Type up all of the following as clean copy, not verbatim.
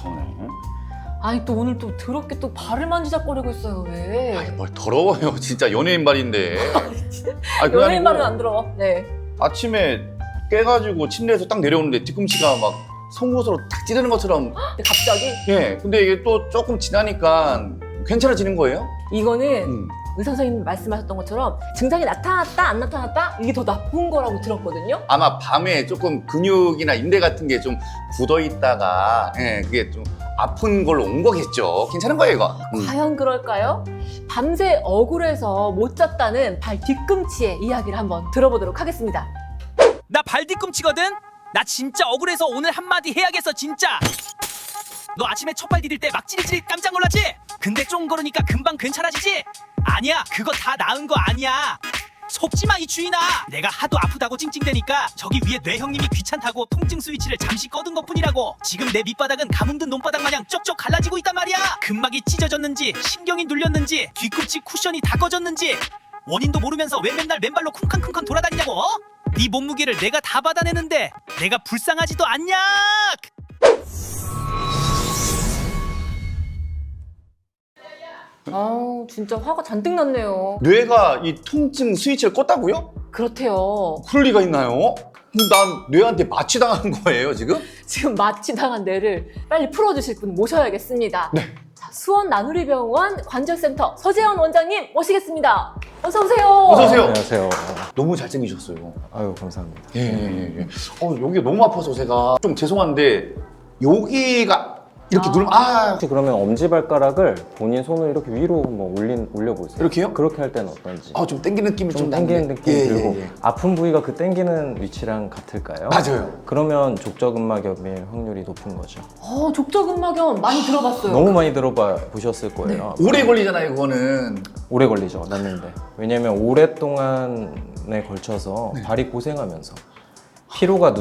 이상하네. 아니 또 오늘 또 더럽게 또 발을 만지작거리고 있어요. 왜? 아니 뭘 더러워요. 진짜 연예인 발인데. 아니, 그게 연예인 아니고 발은 안 더러워. 네. 아침에 깨가지고 침대에서 딱 내려오는데 뒤꿈치가 막 송곳으로 딱 찌르는 것처럼. 근데 갑자기 예. 근데 이게 또 조금 지나니까 괜찮아지는 거예요? 이거는 의사 선생님 말씀하셨던 것처럼 증상이 나타났다 안 나타났다 이게 더 나쁜 거라고 들었거든요. 아마 밤에 조금 근육이나 인대 같은 게 좀 굳어 있다가 예, 그게 좀 아픈 걸로 온 거겠죠. 괜찮은 거예요, 이거. 과연 그럴까요? 밤새 억울해서 못 잤다는 발 뒤꿈치의 이야기를 한번 들어보도록 하겠습니다. 나 발 뒤꿈치거든? 나 진짜 억울해서 오늘 한마디 해야겠어 진짜. 너 아침에 첫발 디딜 때 막 찌릿찌릿 깜짝 놀랐지? 근데 쫑그러니까 금방 괜찮아지지? 아니야, 그거 다 나은 거 아니야. 속지마 이 주인아. 내가 하도 아프다고 찡찡대니까 저기 위에 뇌 형님이 귀찮다고 통증 스위치를 잠시 꺼둔 것뿐이라고. 지금 내 밑바닥은 가뭄든 논바닥 마냥 쪽쪽 갈라지고 있단 말이야. 근막이 찢어졌는지 신경이 눌렸는지 뒤꿈치 쿠션이 다 꺼졌는지 원인도 모르면서 왜 맨날 맨발로 쿵쾅쿵쾅 돌아다니냐고. 어? 네 몸무게를 내가 다 받아내는데 내가 불쌍하지도 않냐. 아우 진짜 화가 잔뜩 났네요. 뇌가 이 통증 스위치를 껐다고요? 그렇대요. 그럴 리가 있나요? 난 뇌한테 마취당한 거예요, 지금? 지금 마취당한 뇌를 빨리 풀어주실 분 모셔야겠습니다. 네. 자, 수원 나누리병원 관절센터 서재현 원장님 모시겠습니다. 어서 오세요. 어서 오세요. 안녕하세요. 너무 잘생기셨어요. 아유, 감사합니다. 예. 여기가 너무 아파서 제가 좀 죄송한데 여기가 이렇게 누르면 혹시 그러면 엄지발가락을 본인 손을 이렇게 위로 한번 올려보세요. 이렇게요? 그렇게 할 때는 어떤지. 좀 당기는 느낌이 좀 나는데. 당기는 느낌이 예, 들고 예. 아픈 부위가 그 당기는 위치랑 같을까요? 맞아요. 그러면 족저근막염일 확률이 높은 거죠. 족저근막염 많이 들어봤어요. 너무 많이 보셨을 거예요. 오래 걸리잖아요, 그거는. 오래 걸리죠, 낫는데. 왜냐면 오랫동안에 걸쳐서 발이 고생하면서 피로가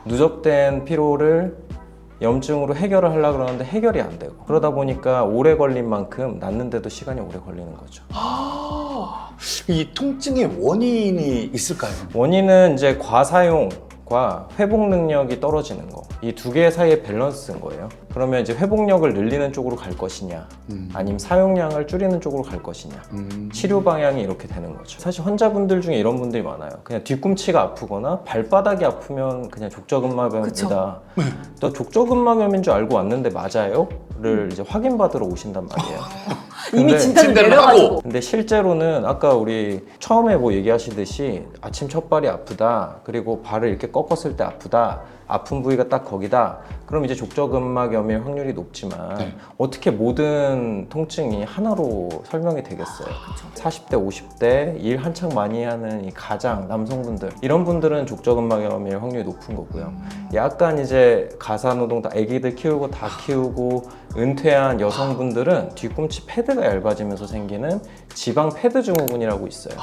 누적된 피로를 염증으로 해결을 하려고 그러는데 해결이 안 되고 그러다 보니까 오래 걸린 만큼 낫는데도 시간이 오래 걸리는 거죠. 이 통증의 원인이 있을까요? 원인은 이제 과사용과 회복 능력이 떨어지는 거. 이 두 개 사이의 밸런스인 거예요. 그러면 이제 회복력을 늘리는 쪽으로 갈 것이냐 아니면 사용량을 줄이는 쪽으로 갈 것이냐 치료 방향이 이렇게 되는 거죠. 사실 환자분들 중에 이런 분들이 많아요. 그냥 뒤꿈치가 아프거나 발바닥이 아프면 그냥 족저근막염이다. 또 족저근막염인 줄 알고 왔는데 맞아요? 를 이제 확인받으러 오신단 말이에요. 이미 근데 진단을 진단을 내려가지고. 하고. 근데 실제로는 아까 우리 처음에 뭐 얘기하시듯이 아침 첫 발이 아프다, 그리고 발을 이렇게 꺾었을 때 아프다, 아픈 부위가 딱 거기다, 그럼 이제 족저근막염일 확률이 높지만 어떻게 모든 통증이 하나로 설명이 되겠어요. 40대, 50대 일 한창 많이 하는 이 가장 남성분들, 이런 분들은 족저근막염일 확률이 높은 거고요. 약간 이제 가사노동 다 아기들 키우고 다 키우고 은퇴한 여성분들은 뒤꿈치 패드가 얇아지면서 생기는 지방 패드 증후군이라고 있어요.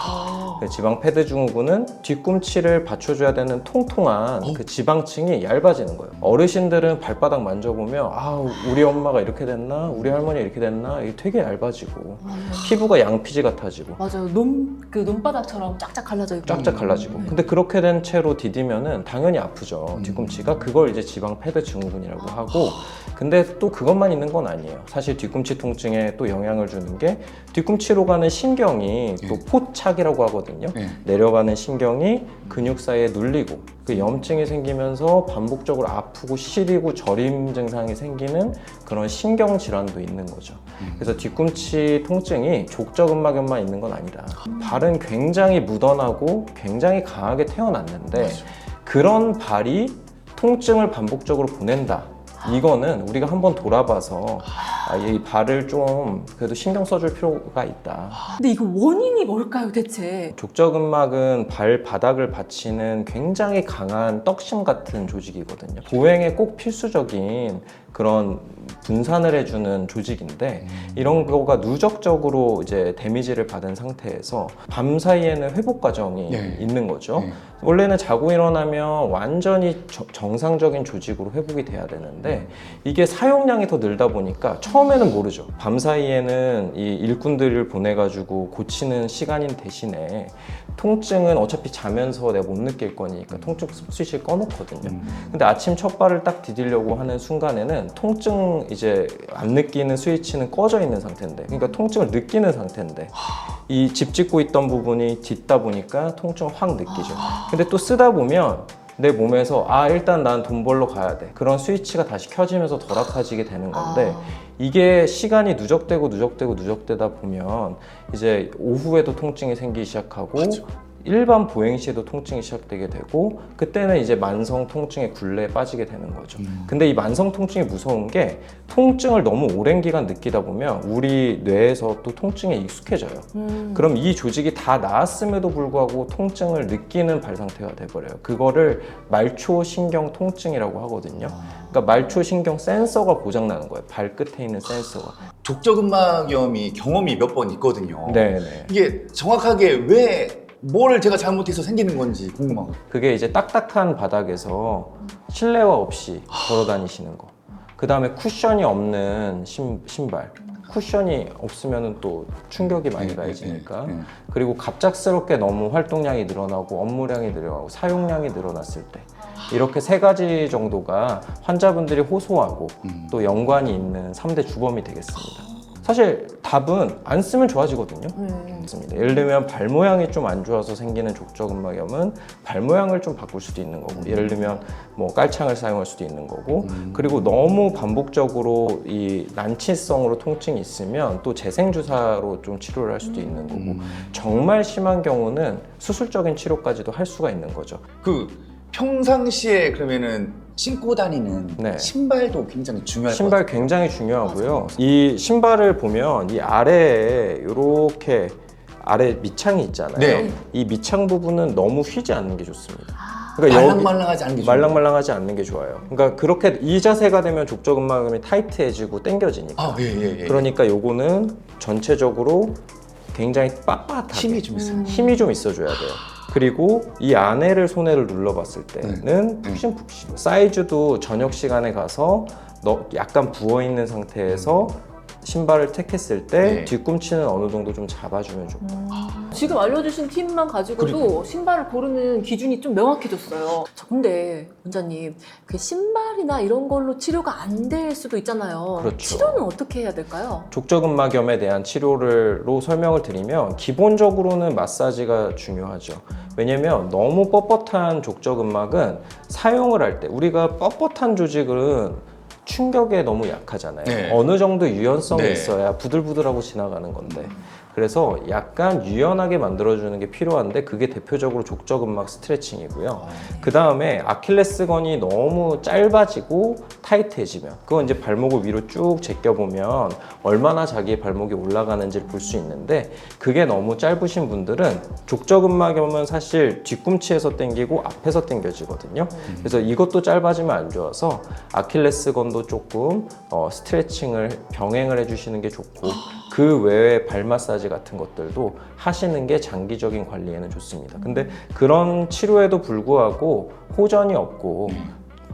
그 지방 패드 증후군은 뒤꿈치를 받쳐줘야 되는 통통한 그 지방층이 얇아지는 거예요. 어르신들은 발바닥 만져보면 우리 엄마가 이렇게 됐나? 우리 할머니 이렇게 됐나? 이게 되게 얇아지고 피부가 양피지 같아지고 맞아요. 논바닥처럼 쫙쫙 갈라져 있고. 쫙쫙 갈라지고. 근데 그렇게 된 채로 디디면은 당연히 아프죠. 뒤꿈치가. 그걸 이제 지방 패드 증후군이라고 하고, 근데 또 그것만 있는 건 아니에요. 사실 뒤꿈치 통증에 또 영향을 주는 게 뒤꿈치로 가는 신경이 또 포착이라고 하거든요. 내려가는 신경이 근육 사이에 눌리고 그 염증이 생기면서 반복적으로 아프고 시리고 저림 증상이 생기는 그런 신경 질환도 있는 거죠. 그래서 뒤꿈치 통증이 족저근막염만 있는 건 아니다. 발은 굉장히 묻어나고 굉장히 강하게 태어났는데 그런 발이 통증을 반복적으로 보낸다. 이거는 우리가 한번 돌아봐서 이 발을 좀 그래도 신경 써줄 필요가 있다. 근데 이거 원인이 뭘까요, 대체? 족저근막은 발바닥을 받치는 굉장히 강한 떡심 같은 조직이거든요. 보행에 꼭 필수적인 그런 분산을 해주는 조직인데 이런 거가 누적적으로 이제 데미지를 받은 상태에서 밤 사이에는 회복 과정이 있는 거죠. 원래는 자고 일어나면 완전히 정상적인 조직으로 회복이 돼야 되는데 이게 사용량이 더 늘다 보니까 처음에는 모르죠. 밤 사이에는 이 일꾼들을 보내가지고 고치는 시간인 대신에 통증은 어차피 자면서 내가 못 느낄 거니까 통증 스위치를 꺼놓거든요. 근데 아침 첫 발을 딱 디디려고 하는 순간에는 때는 통증 이제 안 느끼는 스위치는 꺼져 있는 상태인데, 그러니까 통증을 느끼는 상태인데 이 집 짚고 있던 부분이 딛다 보니까 통증을 확 느끼죠. 근데 또 쓰다 보면 내 몸에서 일단 난 돈 벌러 가야 돼, 그런 스위치가 다시 켜지면서 덜 아파지게 되는 건데, 이게 시간이 누적되다 보면 이제 오후에도 통증이 생기기 시작하고 일반 보행 시에도 통증이 시작되게 되고, 그때는 이제 만성 통증의 굴레에 빠지게 되는 거죠. 근데 이 만성 통증이 무서운 게, 통증을 너무 오랜 기간 느끼다 보면 우리 뇌에서 또 통증에 익숙해져요. 그럼 이 조직이 다 나았음에도 불구하고 통증을 느끼는 발 상태가 돼버려요. 그거를 말초신경 통증이라고 하거든요. 그러니까 말초신경 센서가 고장나는 거예요. 발끝에 있는 센서가. 족저근막염이 경험이 몇 번 있거든요. 네네. 이게 정확하게 뭘 제가 잘못해서 생기는 건지 궁금하거든요. 그게 이제 딱딱한 바닥에서 실내화 없이 걸어 다니시는 거. 그 다음에 쿠션이 없는 신발. 쿠션이 없으면 또 충격이 많이 가해지니까. 그리고 갑작스럽게 너무 활동량이 늘어나고 업무량이 늘어나고 사용량이 늘어났을 때, 이렇게 세 가지 정도가 환자분들이 호소하고 또 연관이 있는 3대 주범이 되겠습니다. 사실 답은 안 쓰면 좋아지거든요. 예를 들면 발 모양이 좀 안 좋아서 생기는 족저근막염은 발 모양을 좀 바꿀 수도 있는 거고, 예를 들면 뭐 깔창을 사용할 수도 있는 거고, 그리고 너무 반복적으로 이 난치성으로 통증이 있으면 또 재생 주사로 좀 치료를 할 수도 있는 거고, 정말 심한 경우는 수술적인 치료까지도 할 수가 있는 거죠. 평상시에 그러면은 신고 다니는 네. 신발도 굉장히 중요할 것 신발 굉장히 중요하고요. 이 신발을 보면 이 아래에 이렇게 아래 밑창이 있잖아요. 네. 이 밑창 부분은 너무 휘지 않는 게 좋습니다. 그러니까 말랑말랑하지 않은 게 좋아요. 말랑말랑하지 않는 게 좋아요. 그러니까 그렇게 이 자세가 되면 족저근막염이 타이트해지고 당겨지니까. 예. 그러니까 요거는 전체적으로 굉장히 빳빳하게 힘이 좀 있어요. 힘이 좀 있어줘야 돼요. 그리고 이 안에를 손해를 눌러봤을 때는 푹신푹신. 사이즈도 저녁 시간에 가서 약간 부어있는 상태에서 신발을 택했을 때 네. 뒤꿈치는 어느 정도 좀 잡아주면 좋고. 지금 알려주신 팁만 가지고도 신발을 고르는 기준이 좀 명확해졌어요. 자, 근데 원장님, 그 신발이나 이런 걸로 치료가 안 될 수도 있잖아요. 그렇죠. 치료는 어떻게 해야 될까요? 족저근막염에 대한 치료로 설명을 드리면, 기본적으로는 마사지가 중요하죠. 왜냐면 너무 뻣뻣한 족저근막은 사용을 할 때, 우리가 뻣뻣한 조직은 충격에 너무 약하잖아요. 네. 어느 정도 유연성이 네. 있어야 부들부들하고 지나가는 건데, 그래서 약간 유연하게 만들어주는 게 필요한데, 그게 대표적으로 족저근막 스트레칭이고요. 그 다음에 아킬레스건이 너무 짧아지고 타이트해지면, 그건 이제 발목을 위로 쭉 제껴보면 얼마나 자기의 발목이 올라가는지를 볼 수 있는데, 그게 너무 짧으신 분들은 족저근막염은 사실 뒤꿈치에서 당기고 앞에서 당겨지거든요. 그래서 이것도 짧아지면 안 좋아서 아킬레스건도 조금 스트레칭을 병행을 해주시는 게 좋고, 그 외에 발 마사지 같은 것들도 하시는 게 장기적인 관리에는 좋습니다. 근데 그런 치료에도 불구하고 호전이 없고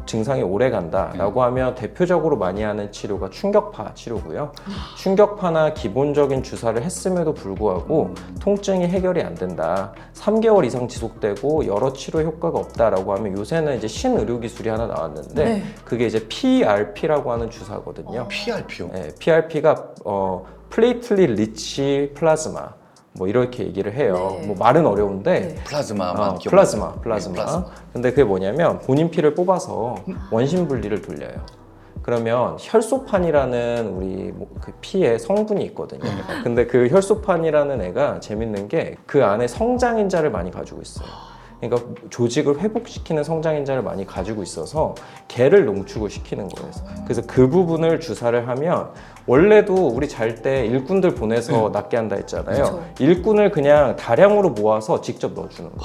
증상이 오래 간다라고 하면 대표적으로 많이 하는 치료가 충격파 치료고요. 충격파나 기본적인 주사를 했음에도 불구하고 통증이 해결이 안 된다, 3개월 이상 지속되고 여러 치료 효과가 없다라고 하면, 요새는 이제 신의료 기술이 하나 나왔는데 네. 그게 이제 PRP라고 하는 주사거든요. PRP요? 네, PRP가 플레이틀릿 리치 플라즈마, 뭐 이렇게 얘기를 해요. 네. 뭐 말은 어려운데 네. 플라즈마만 기억나요. 플라즈마. 네, 플라즈마. 근데 그게 뭐냐면 본인 피를 뽑아서 원심 분리를 돌려요. 그러면 혈소판이라는 우리 그 피에 성분이 있거든요. 근데 그 혈소판이라는 애가 재밌는 게 그 안에 성장인자를 많이 가지고 있어요. 그러니까 조직을 회복시키는 성장인자를 많이 가지고 있어서 걔를 농축을 시키는 거예요. 그래서 그 부분을 주사를 하면, 원래도 우리 잘 때 일꾼들 보내서 낫게 한다 했잖아요. 그렇죠. 일꾼을 그냥 다량으로 모아서 직접 넣어주는 거예요.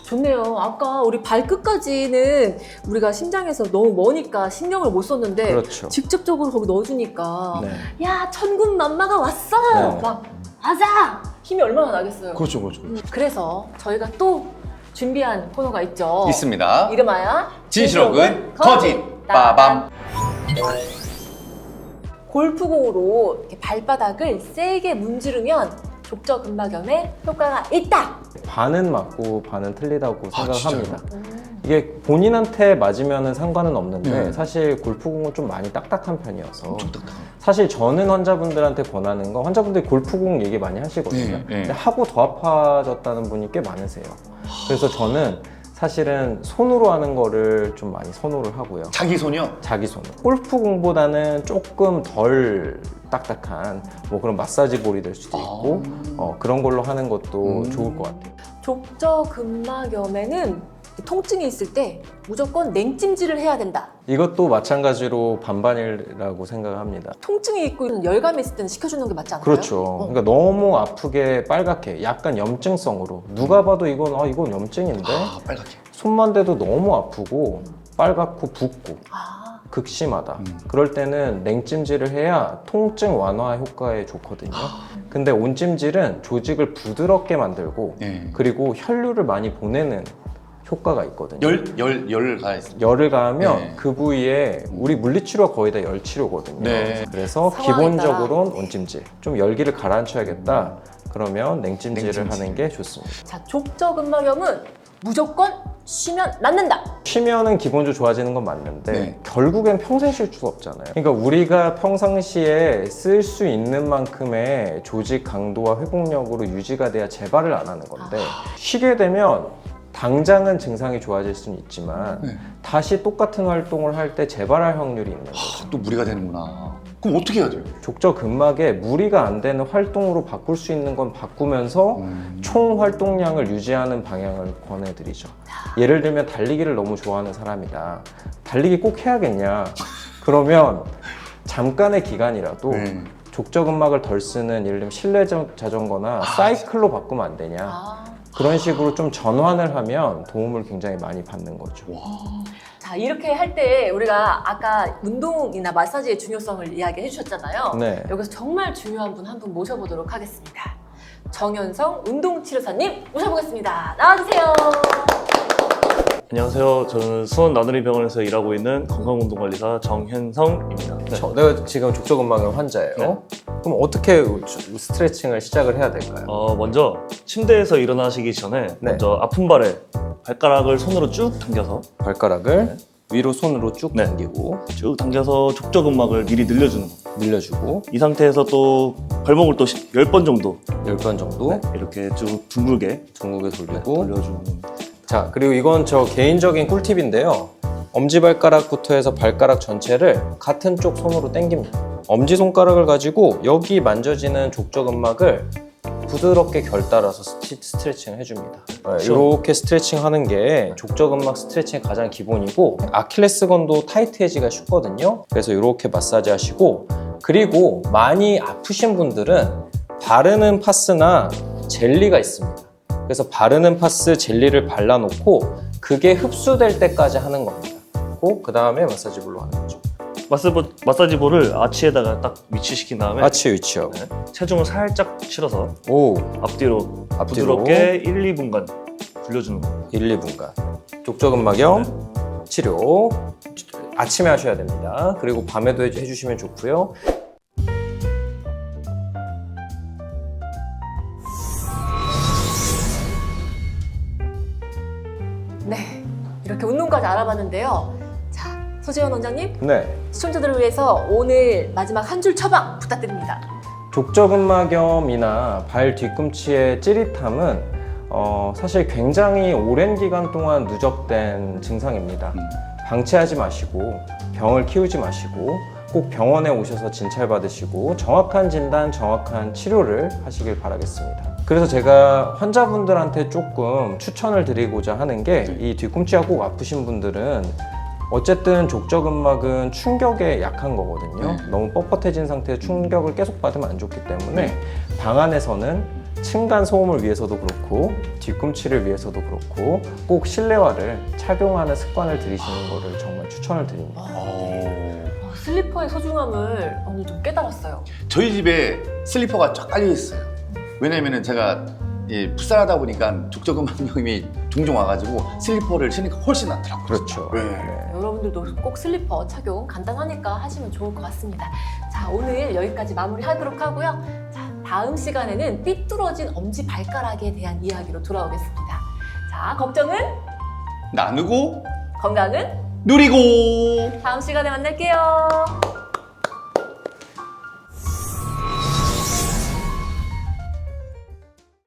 좋네요. 아까 우리 발끝까지는 우리가 심장에서 너무 머니까 신경을 못 썼는데, 그렇죠. 직접적으로 거기 넣어주니까 네. 야, 천군만마가 왔어! 네. 막 맞아! 힘이 얼마나 나겠어요. 그렇죠. 그래서 저희가 또 준비한 코너가 있죠. 있습니다. 이름하여 진실록은 거짓 빠밤. 골프공으로 이렇게 발바닥을 세게 문지르면 족저근막염에 효과가 있다. 반은 맞고 반은 틀리다고 생각합니다. 이게 본인한테 맞으면 상관은 없는데 네. 사실 골프공은 좀 많이 딱딱한 편이어서 엄청 딱딱해. 사실 저는 환자분들한테 권하는 건 환자분들이 골프공 얘기 많이 하시거든요. 네, 네. 근데 하고 더 아파졌다는 분이 꽤 많으세요. 그래서 저는 사실은 손으로 하는 거를 좀 많이 선호를 하고요. 자기 손이요? 자기 손. 골프공보다는 조금 덜 딱딱한 뭐 그런 마사지 볼이 될 수도 있고 그런 걸로 하는 것도 좋을 것 같아요. 족저근막염에는 통증이 있을 때 무조건 냉찜질을 해야 된다. 이것도 마찬가지로 반반이라고 생각합니다. 통증이 있고 열감이 있을 때는 시켜주는 게 맞지 않나요? 그렇죠. 그러니까 너무 아프게 빨갛게 약간 염증성으로 누가 봐도 이건 염증인데 아, 빨갛게. 손만 대도 너무 아프고 빨갛고 붓고 아, 극심하다. 그럴 때는 냉찜질을 해야 통증 완화 효과에 좋거든요. 근데 온찜질은 조직을 부드럽게 만들고 네. 그리고 혈류를 많이 보내는 효과가 있거든요. 열 가야 있습니다. 열을 가하면 네. 그 부위에 우리 물리치료가 거의 다 열치료거든요. 네. 그래서 상황에 기본적으로는 온찜질. 좀 열기를 가라앉혀야겠다. 그러면 냉찜질을 냉찜질. 하는 게 좋습니다. 자, 족저근막염은 무조건 쉬면 낫는다. 쉬면은 기본적으로 좋아지는 건 맞는데 네. 결국엔 평생 쉴 수가 없잖아요. 그러니까 우리가 평상시에 쓸 수 있는 만큼의 조직 강도와 회복력으로 유지가 돼야 재발을 안 하는 건데 쉬게 되면 당장은 증상이 좋아질 수는 있지만 네. 다시 똑같은 활동을 할 때 재발할 확률이 있는 거죠. 아, 또 무리가 되는구나. 그럼 어떻게 해야 돼요? 족저근막에 무리가 안 되는 활동으로 바꿀 수 있는 건 바꾸면서 총 활동량을 유지하는 방향을 권해드리죠. 예를 들면 달리기를 너무 좋아하는 사람이다. 달리기 꼭 해야겠냐? 그러면 잠깐의 기간이라도 네. 족저근막을 덜 쓰는 예를 들면 실내 자전거나 사이클로 바꾸면 안 되냐? 아. 그런 식으로 좀 전환을 하면 도움을 굉장히 많이 받는 거죠. 자, 이렇게 할 때 우리가 아까 운동이나 마사지의 중요성을 이야기해 주셨잖아요. 네. 여기서 정말 중요한 분 한 분 모셔보도록 하겠습니다. 정현성 운동치료사님 모셔보겠습니다. 나와주세요. 안녕하세요. 저는 수원 나누리병원에서 일하고 있는 건강운동관리사 정현성입니다. 네. 내가 지금 족저근막염 환자예요. 네. 그럼 어떻게 스트레칭을 시작을 해야 될까요? 먼저 침대에서 일어나시기 전에 네. 먼저 아픈 발에 발가락을 손으로 쭉 당겨서 발가락을 위로 손으로 쭉 네. 당기고 쭉 당겨서 족저근막을 미리 늘려주는 거. 늘려주고 이 상태에서 또 발목을 또 10번 정도 10번 정도 이렇게 쭉 둥글게 둥글게 돌리고 돌려주는 자, 그리고 이건 저 개인적인 꿀팁인데요. 엄지발가락부터 해서 발가락 전체를 같은 쪽 손으로 당깁니다. 엄지손가락을 가지고 여기 만져지는 족저근막을 부드럽게 결 따라서 스트레칭을 해줍니다. 이렇게 스트레칭 하는 게 족저근막 스트레칭의 가장 기본이고 아킬레스건도 타이트해지기가 쉽거든요. 그래서 이렇게 마사지 하시고 그리고 많이 아프신 분들은 바르는 파스나 젤리가 있습니다. 그래서 바르는 파스 젤리를 발라놓고 그게 흡수될 때까지 하는 겁니다. 그 다음에 마사지볼로 하는 거죠. 마사지볼을 아치에다가 딱 위치시킨 다음에 아치 위치요. 네. 체중을 살짝 실어서 오, 앞뒤로 앞뒤로. 부드럽게 1, 2분간 굴려주는 거예요. 1, 2분간. 족저근막염 치료 아침에 하셔야 됩니다. 그리고 밤에도 해주시면 좋고요. 네, 이렇게 운동까지 알아봤는데요. 자, 소재현 원장님, 네. 시청자들을 위해서 오늘 마지막 한 줄 처방 부탁드립니다. 족저근막염이나 발 뒤꿈치의 찌릿함은 사실 굉장히 오랜 기간 동안 누적된 증상입니다. 방치하지 마시고 병을 키우지 마시고 꼭 병원에 오셔서 진찰 받으시고 정확한 진단, 정확한 치료를 하시길 바라겠습니다. 그래서 제가 환자분들한테 조금 추천을 드리고자 하는 게 이 뒤꿈치가 꼭 아프신 분들은 어쨌든 족저근막은 충격에 약한 거거든요. 너무 뻣뻣해진 상태에서 충격을 계속 받으면 안 좋기 때문에 방 안에서는 층간 소음을 위해서도 그렇고 뒤꿈치를 위해서도 그렇고 꼭 실내화를 착용하는 습관을 들이시는 거를 정말 추천을 드립니다. 슬리퍼의 소중함을 오늘 좀 깨달았어요. 저희 집에 슬리퍼가 쫙 깔려 있어요. 왜냐면은 제가 풋살하다 보니까 족저근막염이 종종 와가지고 슬리퍼를 신으니까 훨씬 낫더라고요. 그렇죠. 네. 여러분들도 꼭 슬리퍼 착용 간단하니까 하시면 좋을 것 같습니다. 자, 오늘 여기까지 마무리하도록 하고요. 자, 다음 시간에는 삐뚤어진 엄지발가락에 대한 이야기로 돌아오겠습니다. 자, 걱정은 나누고 건강은 누리고. 다음 시간에 만날게요.